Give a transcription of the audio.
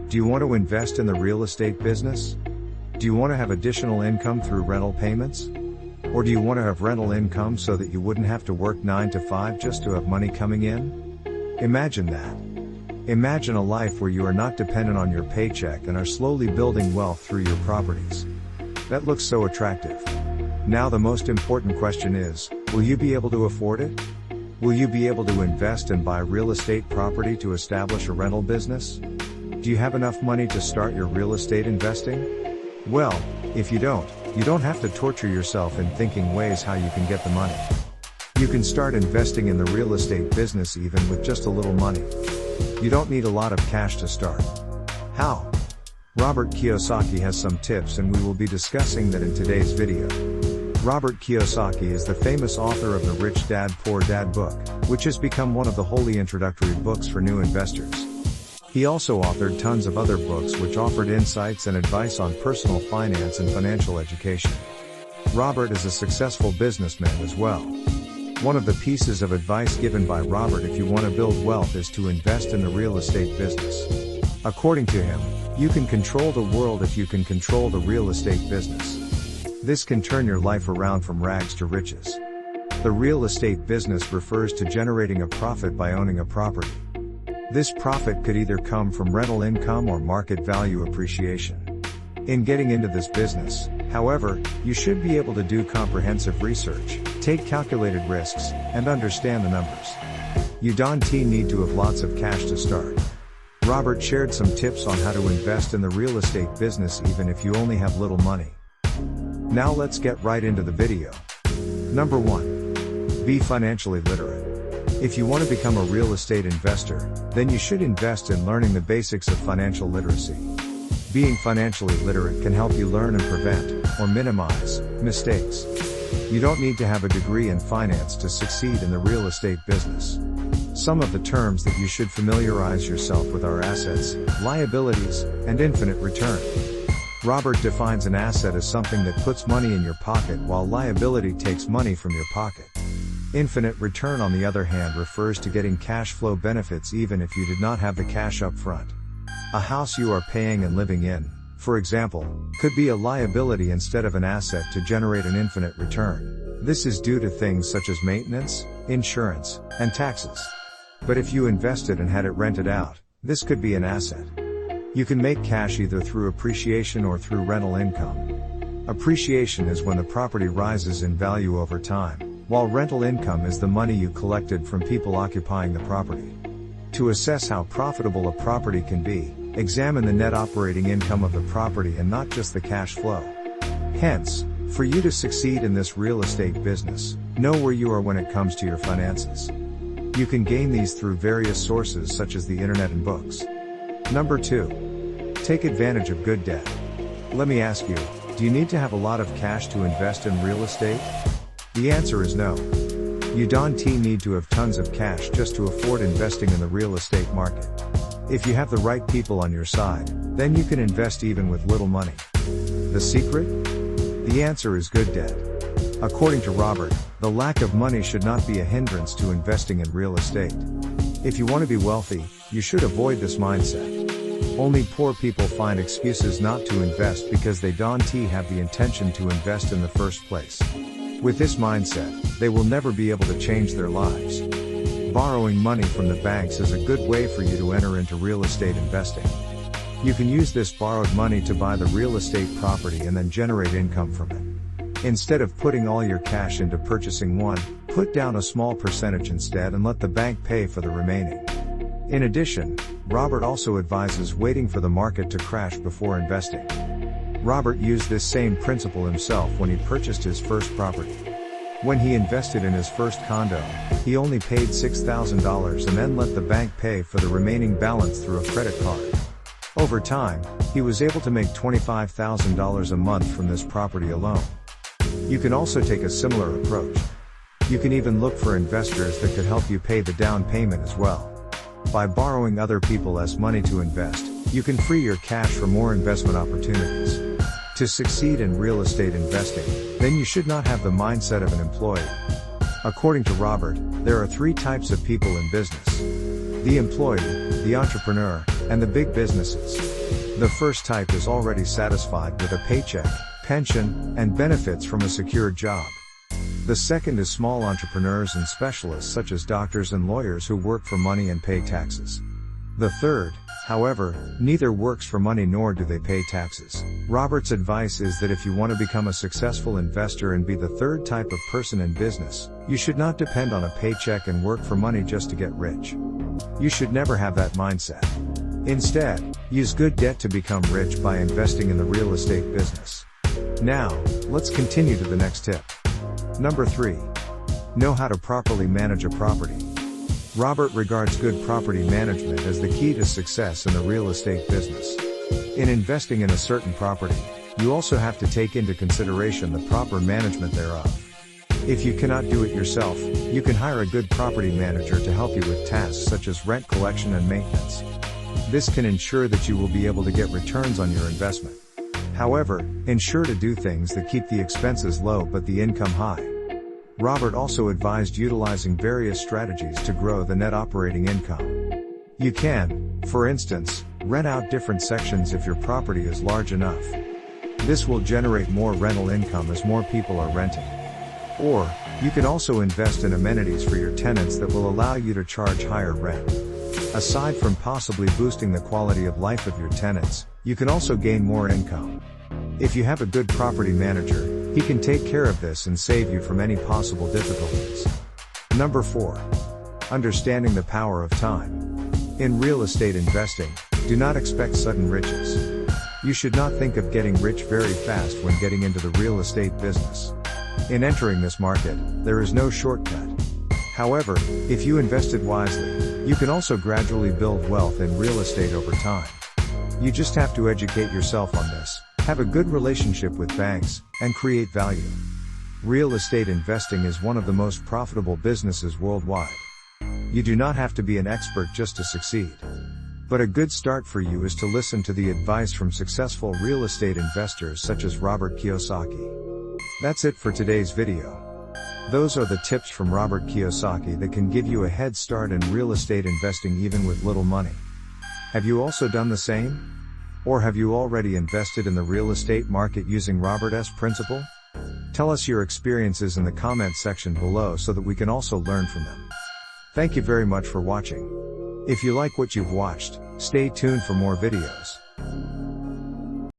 Do you want to invest in the real estate business? Do you want to have additional income through rental payments? Or do you want to have rental income so that you wouldn't have to work 9 to 5 just to have money coming in? Imagine that. Imagine a life where you are not dependent on your paycheck and are slowly building wealth through your properties. That looks so attractive. Now the most important question is, will you be able to afford it? Will you be able to invest and buy real estate property to establish a rental business? Do you have enough money to start your real estate investing? Well, if you don't have to torture yourself in thinking ways how you can get the money. You can start investing in the real estate business even with just a little money. You don't need a lot of cash to start. How? Robert Kiyosaki has some tips and we will be discussing that in today's video. Robert Kiyosaki is the famous author of the Rich Dad Poor Dad book, which has become one of the holy introductory books for new investors. He also authored tons of other books which offered insights and advice on personal finance and financial education. Robert is a successful businessman as well. One of the pieces of advice given by Robert if you want to build wealth is to invest in the real estate business. According to him, you can control the world if you can control the real estate business. This can turn your life around from rags to riches. The real estate business refers to generating a profit by owning a property. This profit could either come from rental income or market value appreciation. In getting into this business, however, you should be able to do comprehensive research, take calculated risks, and understand the numbers. You don't need to have lots of cash to start. Robert shared some tips on how to invest in the real estate business even if you only have little money. Now let's get right into the video. Number 1. Be financially literate. If you want to become a real estate investor, then you should invest in learning the basics of financial literacy. Being financially literate can help you learn and prevent, or minimize, mistakes. You don't need to have a degree in finance to succeed in the real estate business. Some of the terms that you should familiarize yourself with are assets, liabilities, and infinite return. Robert defines an asset as something that puts money in your pocket while liability takes money from your pocket. Infinite return on the other hand refers to getting cash flow benefits even if you did not have the cash up front. A house you are paying and living in, for example, could be a liability instead of an asset to generate an infinite return. This is due to things such as maintenance, insurance, and taxes. But if you invested and had it rented out, this could be an asset. You can make cash either through appreciation or through rental income. Appreciation is when the property rises in value over time, while rental income is the money you collected from people occupying the property. To assess how profitable a property can be, examine the net operating income of the property and not just the cash flow. Hence, for you to succeed in this real estate business, know where you are when it comes to your finances. You can gain these through various sources such as the internet and books. Number 2. Take advantage of good debt. Let me ask you, do you need to have a lot of cash to invest in real estate? The answer is no. You don't need to have tons of cash just to afford investing in the real estate market. If you have the right people on your side, then you can invest even with little money. The secret? The answer is good debt. According to Robert, the lack of money should not be a hindrance to investing in real estate. If you want to be wealthy, you should avoid this mindset. Only poor people find excuses not to invest because they don't have the intention to invest in the first place. With this mindset, they will never be able to change their lives. Borrowing money from the banks is a good way for you to enter into real estate investing. You can use this borrowed money to buy the real estate property and then generate income from it. Instead of putting all your cash into purchasing one, put down a small percentage instead and let the bank pay for the remaining. In addition, Robert also advises waiting for the market to crash before investing. Robert used this same principle himself when he purchased his first property. When he invested in his first condo, he only paid $6,000 and then let the bank pay for the remaining balance through a credit card. Over time, he was able to make $25,000 a month from this property alone. You can also take a similar approach. You can even look for investors that could help you pay the down payment as well. By borrowing other people's money to invest, you can free your cash for more investment opportunities. To succeed in real estate investing, then you should not have the mindset of an employee. According to Robert, there are 3 types of people in business: the employee, the entrepreneur, and the big businesses. The first type is already satisfied with a paycheck, pension, and benefits from a secured job. The second is small entrepreneurs and specialists such as doctors and lawyers who work for money and pay taxes. The third, however, neither works for money nor do they pay taxes. Robert's advice is that if you want to become a successful investor and be the third type of person in business, you should not depend on a paycheck and work for money just to get rich. You should never have that mindset. Instead, use good debt to become rich by investing in the real estate business. Now, let's continue to the next tip. Number 3. Know how to properly manage a property. Robert regards good property management as the key to success in the real estate business. In investing in a certain property, you also have to take into consideration the proper management thereof. If you cannot do it yourself, you can hire a good property manager to help you with tasks such as rent collection and maintenance. This can ensure that you will be able to get returns on your investment. However, ensure to do things that keep the expenses low but the income high. Robert also advised utilizing various strategies to grow the net operating income. You can, for instance, rent out different sections if your property is large enough. This will generate more rental income as more people are renting. Or, you can also invest in amenities for your tenants that will allow you to charge higher rent. Aside from possibly boosting the quality of life of your tenants, you can also gain more income. If you have a good property manager, he can take care of this and save you from any possible difficulties. Number 4. Understanding the power of time. In real estate investing, do not expect sudden riches. You should not think of getting rich very fast when getting into the real estate business. In entering this market, there is no shortcut. However, if you invested wisely, you can also gradually build wealth in real estate over time. You just have to educate yourself on this, have a good relationship with banks, and create value. Real estate investing is one of the most profitable businesses worldwide. You do not have to be an expert just to succeed. But a good start for you is to listen to the advice from successful real estate investors such as Robert Kiyosaki. That's it for today's video. Those are the tips from Robert Kiyosaki that can give you a head start in real estate investing even with little money. Have you also done the same? Or have you already invested in the real estate market using Robert's principle? Tell us your experiences in the comments section below so that we can also learn from them. Thank you very much for watching. If you like what you've watched, stay tuned for more videos.